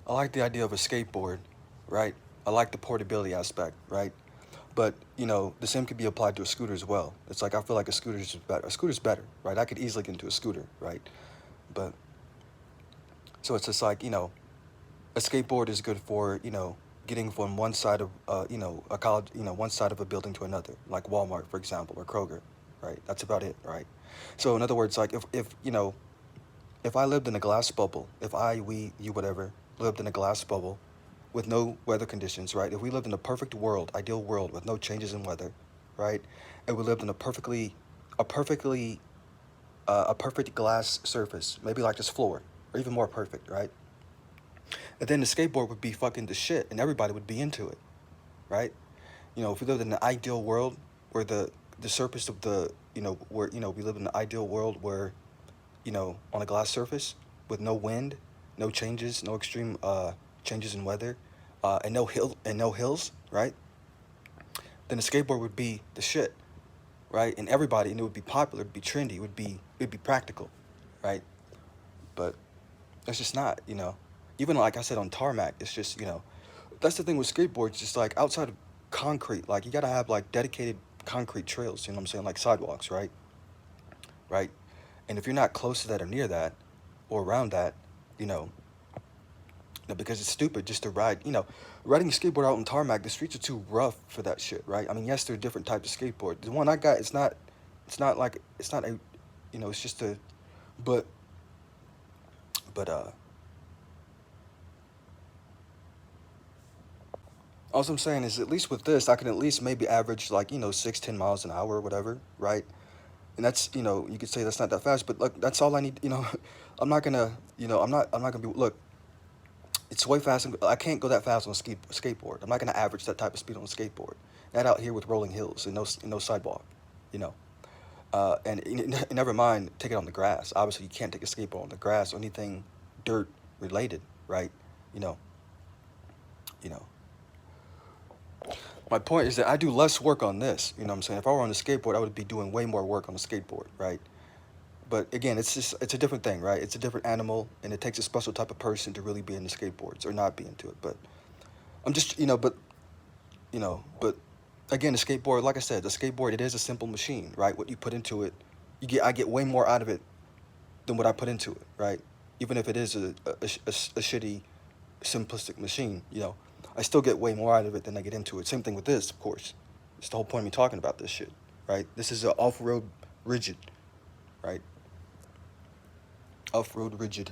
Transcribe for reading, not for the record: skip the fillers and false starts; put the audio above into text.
I like the idea of a skateboard, right? I like the portability aspect, right? But the same could be applied to a scooter as well. It's like I feel like a scooter is better. A scooter's better, right? I could easily get into a scooter, right? But so it's just like a skateboard is good for getting from one side of a college one side of a building to another, like Walmart, for example, or Kroger, right? That's about it, right? So in other words, like if I lived in a glass bubble, if I, we, you, whatever, lived in a glass bubble with no weather conditions, right? If we lived in a perfect world, ideal world with no changes in weather, right? And we lived in a perfectly, a perfect glass surface, maybe like this floor, or even more perfect, right? And then the skateboard would be fucking the shit, and everybody would be into it, right? If we lived in an ideal world where the surface of the, where we live in an ideal world where on a glass surface with no wind, no changes, no extreme changes in weather, and no hills, right? Then a skateboard would be the shit, right? And everybody, and it would be popular, it'd be trendy, it'd be practical, right? But it's just not, Even like I said on tarmac, it's just that's the thing with skateboards. Just like outside of concrete, like you gotta have like dedicated concrete trails. You know what I'm saying? Like sidewalks, right? Right. And if you're not close to that or near that, or around that, you know, because it's stupid just to ride. Riding a skateboard out on tarmac, the streets are too rough for that shit, right? I mean, yes, there are different types of skateboard. The one I got, it's not a, it's just a, but, but all I'm saying is at least with this, I can at least maybe average like 6, 10 miles an hour or whatever, right? And that's you could say that's not that fast, but like that's all I need. I'm not gonna I'm not gonna be look. It's way fast. I can't go that fast on a skateboard. I'm not gonna average that type of speed on a skateboard. Not out here with rolling hills and no sidewalk, you know. And never mind take it on the grass. Obviously, you can't take a skateboard on the grass or anything dirt related, right? You know, you know. My point is that I do less work on this. You know what I'm saying? If I were on a skateboard, I would be doing way more work on a skateboard, right? But again, it's a different thing, right? It's a different animal, and it takes a special type of person to really be into skateboards or not be into it. But I'm just, but again, the skateboard, like I said, the skateboard, it is a simple machine, right? What you put into it, I get way more out of it than what I put into it, right? Even if it is a shitty, simplistic machine, I still get way more out of it than I get into it. Same thing with this, of course. It's the whole point of me talking about this shit, right? This is a off-road rigid, right? Off-road rigid.